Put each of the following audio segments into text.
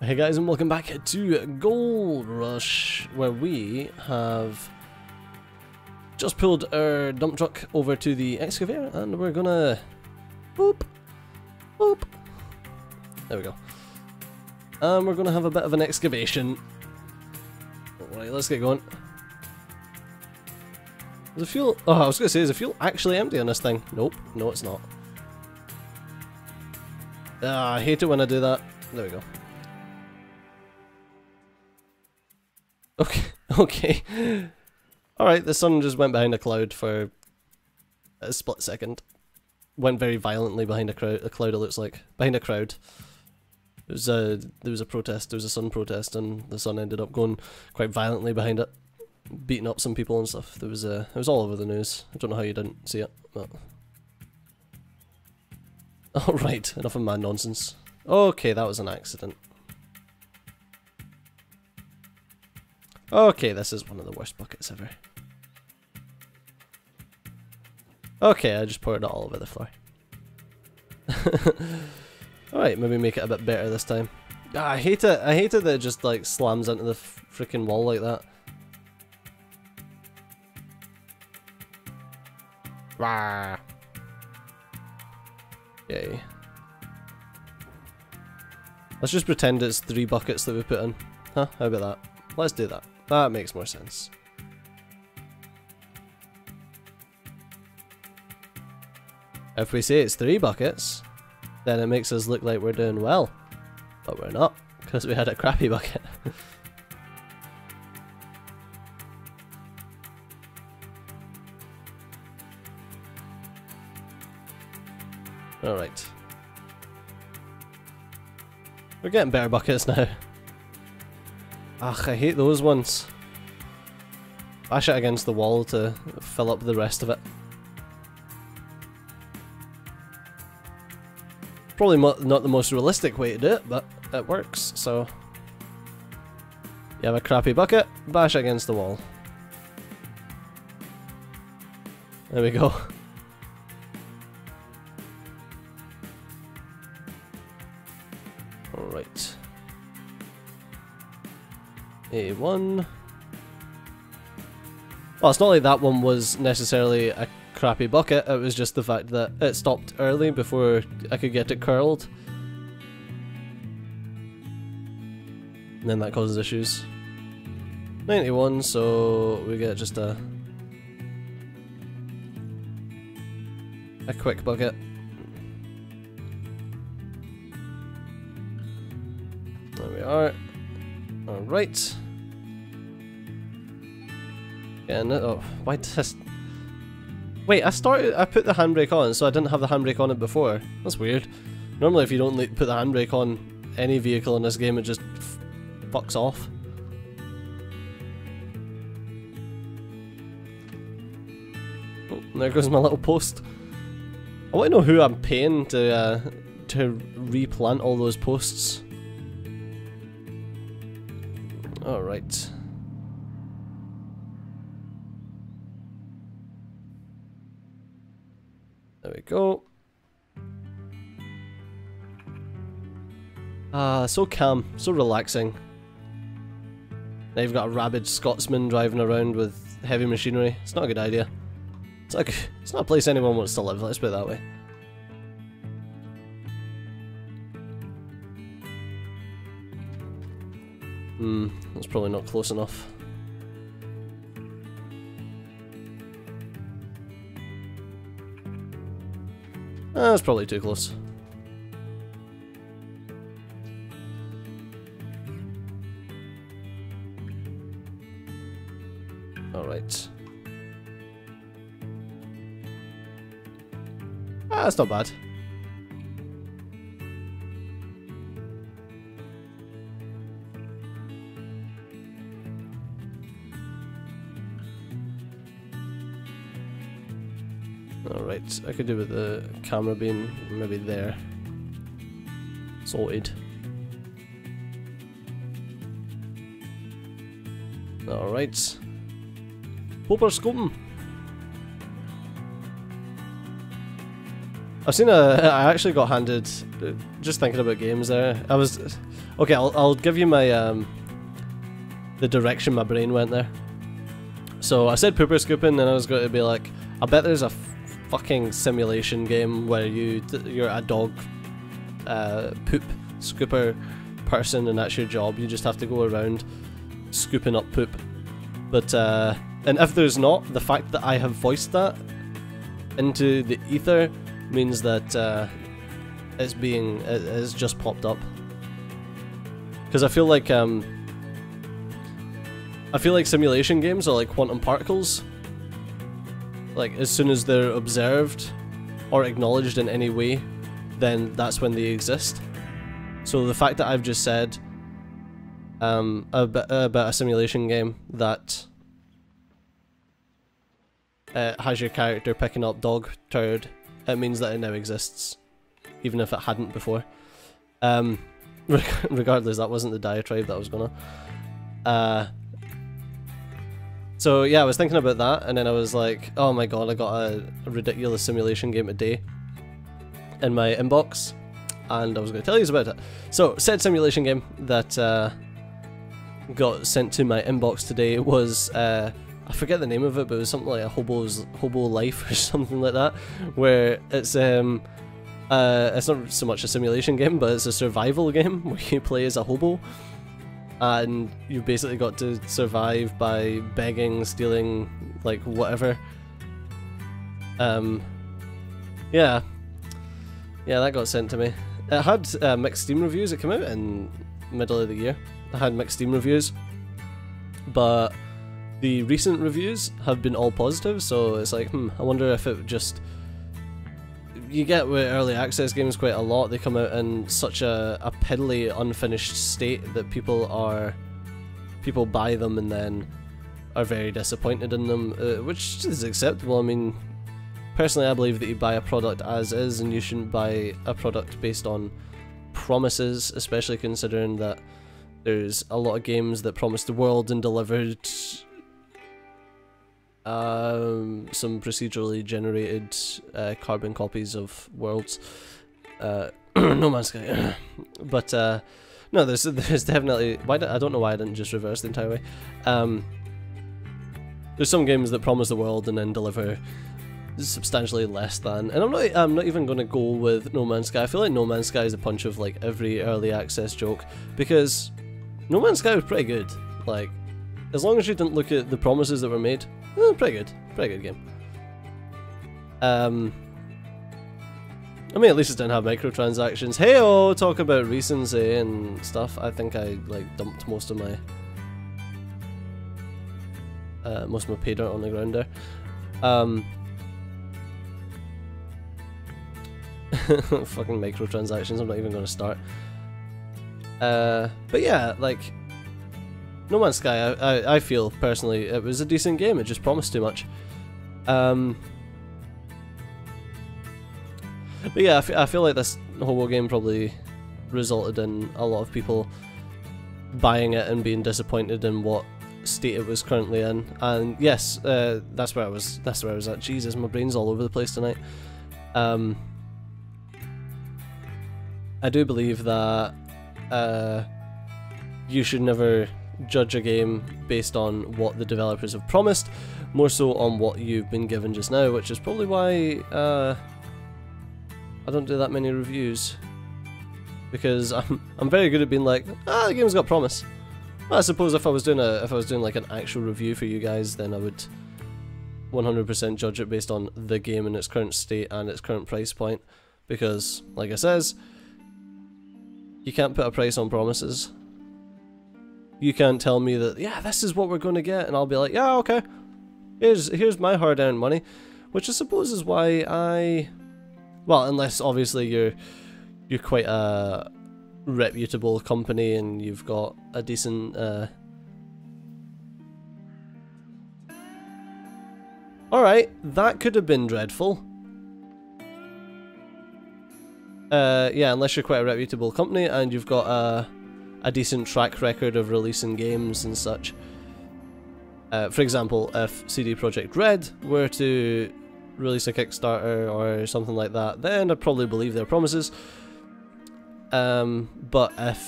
Hey guys, and welcome back to Gold Rush, where we have just pulled our dump truck over to the excavator, and we're gonna boop, boop. There we go. And we're gonna have a bit of an excavation. Right, let's get going. Is the fuel? Oh, I was gonna say, is the fuel actually empty on this thing? Nope, no, it's not. Ah, I hate it when I do that. There we go. Okay. Alright, the sun just went behind a cloud for a split second. Went very violently behind a cloud, it looks like. Behind a crowd. There was a protest, there was a sun protest, and the sun ended up going quite violently behind it. Beating up some people and stuff. It was all over the news. I don't know how you didn't see it, but... Alright, enough of my nonsense. Okay, that was an accident. Okay, this is one of the worst buckets ever. Okay, I just poured it all over the floor. Alright, maybe make it a bit better this time. Ah, I hate it that it just like slams into the freaking wall like that. Rah. Yay. Let's just pretend it's 3 buckets that we put in. Huh? How about that? Let's do that. That makes more sense. If we say it's 3 buckets, then it makes us look like we're doing well. But we're not, because we had a crappy bucket. Alright. We're getting better buckets now. Ugh, I hate those ones. Bash it against the wall to fill up the rest of it. Probably not the most realistic way to do it, but it works, so... You have a crappy bucket, bash it against the wall. There we go. Alright. A1. Well, it's not like that one was necessarily a crappy bucket, it was just the fact that it stopped early before I could get it curled. And then that causes issues. 91, so we get just a quick bucket. There we are. Alright. And oh, why did this... Wait, I put the handbrake on, so I didn't have the handbrake on it before. That's weird. Normally if you don't put the handbrake on any vehicle in this game, it just fucks off. Oh, there goes my little post. I want to know who I'm paying to replant all those posts. Alright. There we go. So calm, so relaxing. Now you've got a rabid Scotsman driving around with heavy machinery. It's not a good idea. It's not a place anyone wants to live, let's put it that way. That's probably not close enough. That's probably too close. Alright. That's not bad. Alright, I could do with the camera being maybe there. Sorted. Alright. Popper scum. I've seen I actually got handed, just thinking about games there, okay, I'll give you my, the direction my brain went there. So I said pooper scooping, and I was going to be like, I bet there's a fucking simulation game where you're a dog poop scooper person, and that's your job. You just have to go around scooping up poop. But and if there's not, the fact that I have voiced that into the ether means that it's just popped up. Because I feel like simulation games are like quantum particles. Like, as soon as they're observed or acknowledged in any way, then that's when they exist. So the fact that I've just said about a simulation game that has your character picking up dog turd, it means that it now exists, even if it hadn't before. Regardless, that wasn't the diatribe that I was gonna. So yeah, I was thinking about that, and then I was like, oh my god, I got a ridiculous simulation game today in my inbox, and I was going to tell you about it. So, said simulation game that got sent to my inbox today was, I forget the name of it, but it was something like a hobo life or something like that, where it's not so much a simulation game, but it's a survival game where you play as a hobo. And you've basically got to survive by begging, stealing, like, whatever. Yeah, that got sent to me. It had mixed Steam reviews. It came out in middle of the year. It had mixed Steam reviews, but the recent reviews have been all positive, so it's like, I wonder if it just... You get with early access games quite a lot, they come out in such a piddly, unfinished state that people buy them and then are very disappointed in them, which is acceptable. I mean, personally I believe that you buy a product as is, and you shouldn't buy a product based on promises, especially considering that there's a lot of games that promised the world and delivered some procedurally generated carbon copies of worlds. No Man's Sky. But no, there's definitely... I don't know why I didn't just reverse the entire way. There's some games that promise the world and then deliver substantially less than. And I'm not even going to go with No Man's Sky. I feel like No Man's Sky is a punch of like every early access joke, because No Man's Sky was pretty good. Like, as long as you didn't look at the promises that were made, pretty good game. I mean, at least it didn't have microtransactions. Hey-oh, talk about recency and stuff. I think I like dumped most of my pay dirt on the ground there. Fucking microtransactions. I'm not even going to start. But yeah, like, No Man's Sky, I feel personally it was a decent game. It just promised too much. But yeah, I feel like this whole game probably resulted in a lot of people buying it and being disappointed in what state it was currently in. And yes, that's where I was at. Jesus, my brain's all over the place tonight. I do believe that you should never judge a game based on what the developers have promised, more so on what you've been given just now, which is probably why I don't do that many reviews, because I'm very good at being like, the game's got promise. Well, I suppose if I was doing like an actual review for you guys, then I would 100% judge it based on the game in its current state and its current price point, because like I says, you can't put a price on promises. You can't tell me that, yeah, this is what we're going to get, and I'll be like, yeah, okay, here's my hard-earned money, which I suppose is why well, unless obviously you're quite a reputable company and you've got a decent Alright, that could have been dreadful. Yeah, unless you're quite a reputable company and you've got a decent track record of releasing games and such. For example, if CD Projekt Red were to release a Kickstarter or something like that, then I'd probably believe their promises. But if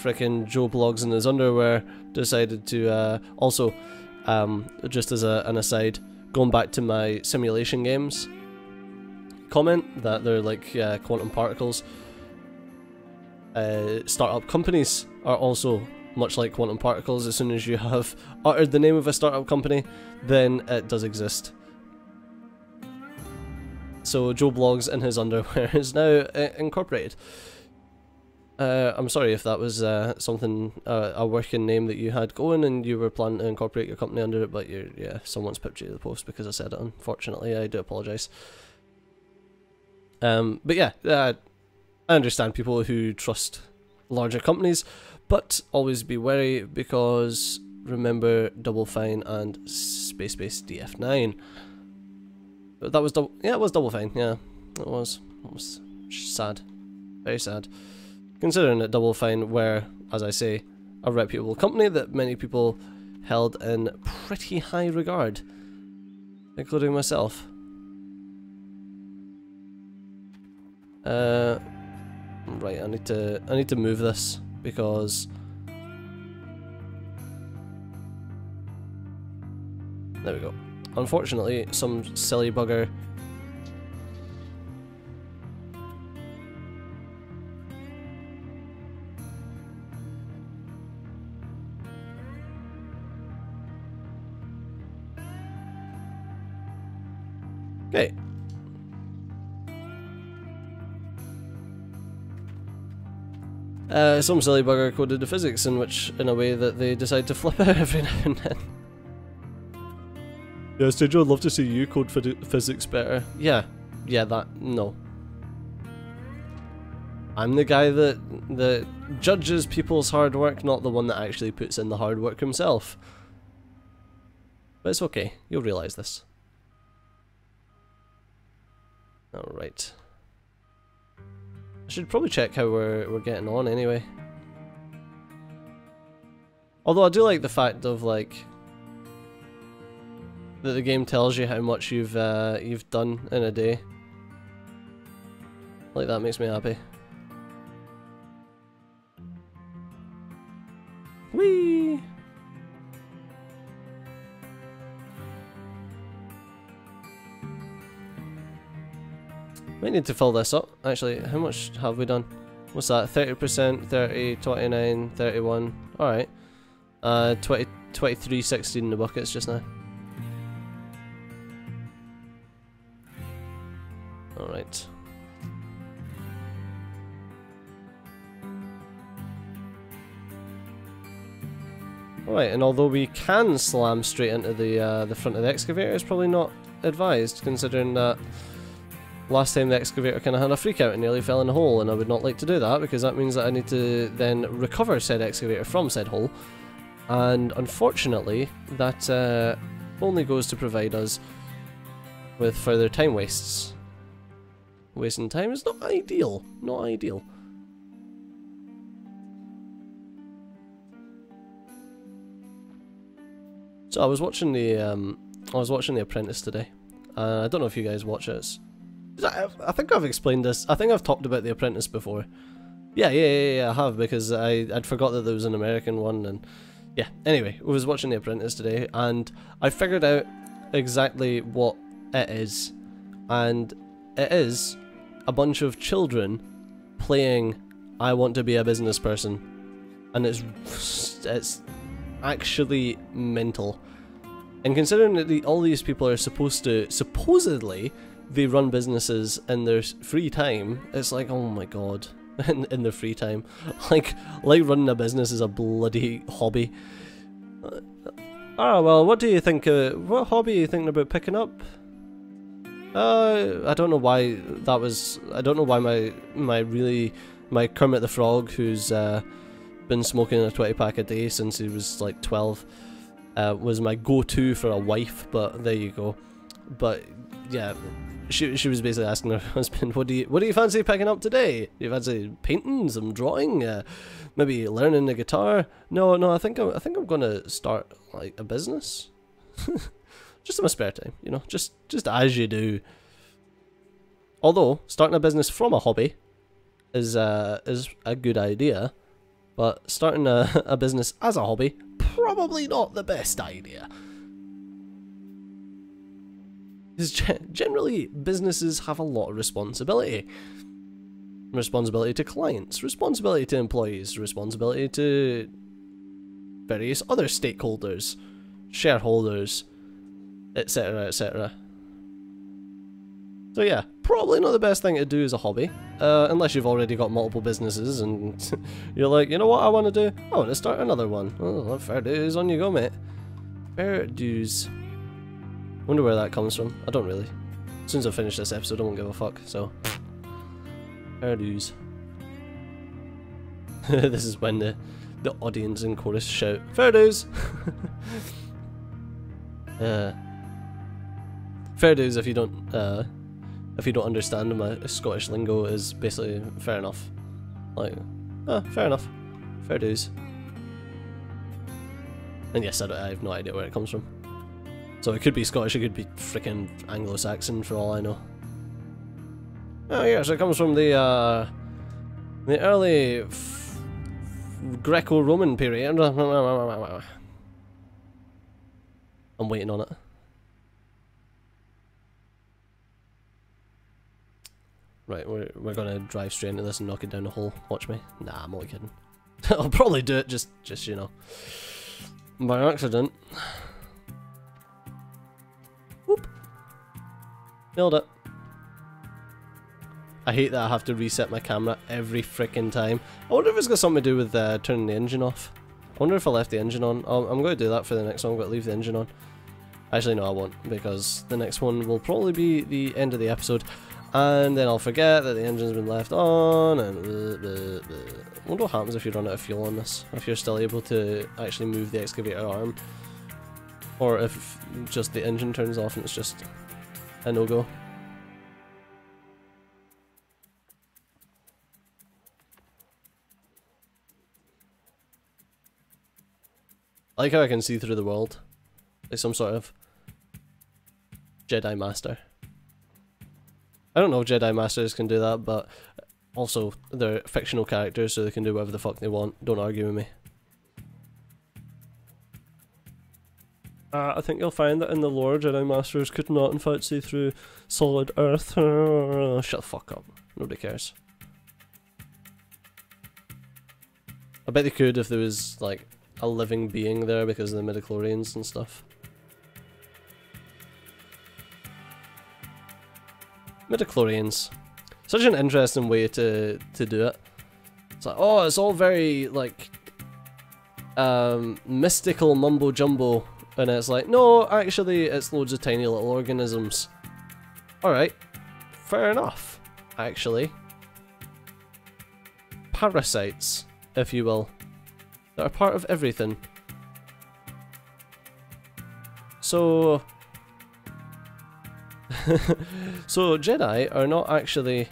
frickin' Joe Blogs in his underwear decided to also, just as an aside, going back to my simulation games comment that they're like quantum particles, startup companies are also much like quantum particles. As soon as you have uttered the name of a startup company, then it does exist. So Joe Blogs in his underwear is now incorporated. I'm sorry if that was something, a working name that you had going and you were planning to incorporate your company under it, but yeah, someone's pipped you to the post because I said it, unfortunately. I do apologise. But yeah, I understand people who trust larger companies, but always be wary because remember Double Fine and Space DF9. That was it was Double Fine, yeah. It was sad. Very sad. Considering that Double Fine were, as I say, a reputable company that many people held in pretty high regard, including myself. Right, I need to move this because there we go. Unfortunately, some silly bugger okay. Some silly bugger coded the physics in a way that they decide to flip out every now and then. Yeah, Stager, I'd love to see you code physics better. Yeah, no. I'm the guy that judges people's hard work, not the one that actually puts in the hard work himself. But it's okay, you'll realise this. Alright. I should probably check how we're getting on anyway. Although I do like the fact of like that the game tells you how much you've done in a day. Like that makes me happy. Whee! Might need to fill this up. Actually, how much have we done? What's that? 30%, 30, 29, 31. Alright. 23, 16 in the buckets just now. Alright. Alright, and although we can slam straight into the front of the excavator, it's probably not advised, considering that last time the excavator kind of had a freak out and nearly fell in a hole, and I would not like to do that because that means that I need to then recover said excavator from said hole, and unfortunately that only goes to provide us with further time wastes. Wasting time is not ideal, not ideal. So I was watching the Apprentice today. I don't know if you guys watch it. I think I've explained this. I think I've talked about The Apprentice before. Yeah, I have, because I'd forgot that there was an American one, and yeah. Anyway, I was watching The Apprentice today, and I figured out exactly what it is, and it is a bunch of children playing I Want to Be a Business Person, and it's actually mental. And considering that all these people are supposedly they run businesses in their free time, it's like, oh my god, in their free time. Like running a business is a bloody hobby. Well, what do you think, what hobby are you thinking about picking up? I don't know why that was, I don't know why my Kermit the Frog, who's been smoking a 20-pack a day since he was like 12, was my go-to for a wife, but there you go. But yeah, she was basically asking her husband, what do you fancy picking up today? Do you fancy painting, some drawing, maybe learning the guitar? No, I think I'm gonna start like a business. Just in my spare time, you know, just as you do. Although starting a business from a hobby is a good idea, but starting a business as a hobby, probably not the best idea. Because generally businesses have a lot of responsibility. Responsibility to clients, responsibility to employees, responsibility to various other stakeholders, shareholders, etc, etc. So yeah, probably not the best thing to do as a hobby, unless you've already got multiple businesses and you're like, you know what I want to do? I want to start another one. Oh, fair dues, on you go, mate. Fair dues. Wonder where that comes from. I don't really. As soon as I finish this episode, I won't give a fuck, so. Fair dues. This is when the audience in chorus shout, fair dues! Fair dues, if you don't understand my Scottish lingo, is basically fair enough. Like, fair enough. Fair dues. And yes, I have no idea where it comes from. So it could be Scottish, it could be freaking Anglo-Saxon for all I know. Oh yes, it comes from the early Greco-Roman period. I'm waiting on it. Right, we're gonna drive straight into this and knock it down the hole. Watch me. Nah, I'm only kidding. I'll probably do it just you know, by accident. Whoop. Nailed it. I hate that I have to reset my camera every frickin' time. I wonder if it's got something to do with turning the engine off. I wonder if I left the engine on. I'm going to do that for the next one. I'm going to leave the engine on. Actually, no, I won't, because the next one will probably be the end of the episode. And then I'll forget that the engine's been left on, and I wonder what happens if you run out of fuel on this. If you're still able to actually move the excavator arm. Or if just the engine turns off and it's just a no-go. I like how I can see through the world. Like some sort of Jedi Master. I don't know if Jedi Masters can do that, but also they're fictional characters, so they can do whatever the fuck they want. Don't argue with me. I think you'll find that in the lore, Jedi Masters could not in fact see through solid earth. Shut the fuck up. Nobody cares. I bet they could if there was, like, a living being there because of the midichlorians and stuff. Midichlorians. Such an interesting way to do it. It's like, oh, it's all very, like, mystical mumbo jumbo. And it's like, no, actually, it's loads of tiny little organisms. Alright, fair enough, actually. Parasites, if you will, that are part of everything. So... so Jedi are not actually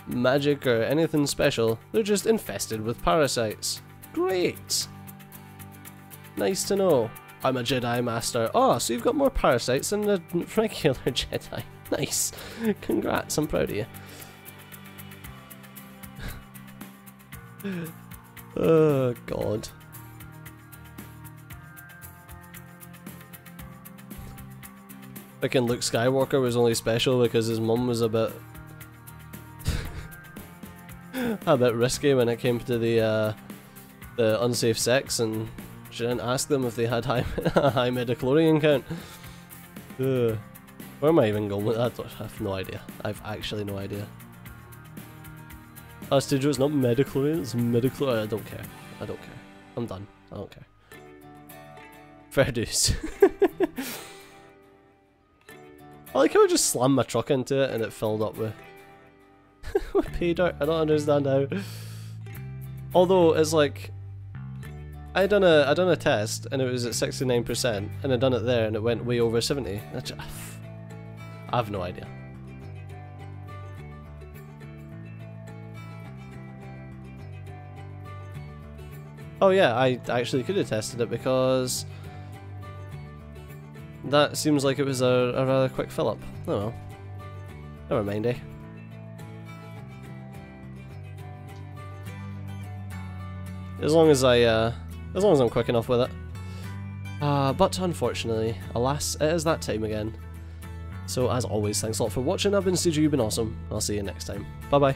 magic or anything special, they're just infested with parasites. Great! Nice to know. I'm a Jedi Master. Oh, so you've got more parasites than a regular Jedi. Nice. Congrats, I'm proud of you. Oh, God. Freaking Luke Skywalker was only special because his mum was a bit... a bit risky when it came to the unsafe sex, and she didn't ask them if they had a high midichlorian count. Where am I even going with that? I have no idea. I've actually no idea. Studio, it's not midichlorian, it's midichlorian. I don't care. I don't care. I'm done. I don't care. Fair dues. I like how I just slammed my truck into it and it filled up with with pay dirt. I don't understand how. Although it's like I done a test and it was at 69%, and I done it there and it went way over 70. I have no idea. Oh yeah, I actually could have tested it because that seems like it was a rather quick fill-up. Oh well. Never mind, eh? As long as I'm quick enough with it. But unfortunately, alas, it is that time again. So as always, thanks a lot for watching. I've been CJ, you've been awesome. I'll see you next time. Bye bye.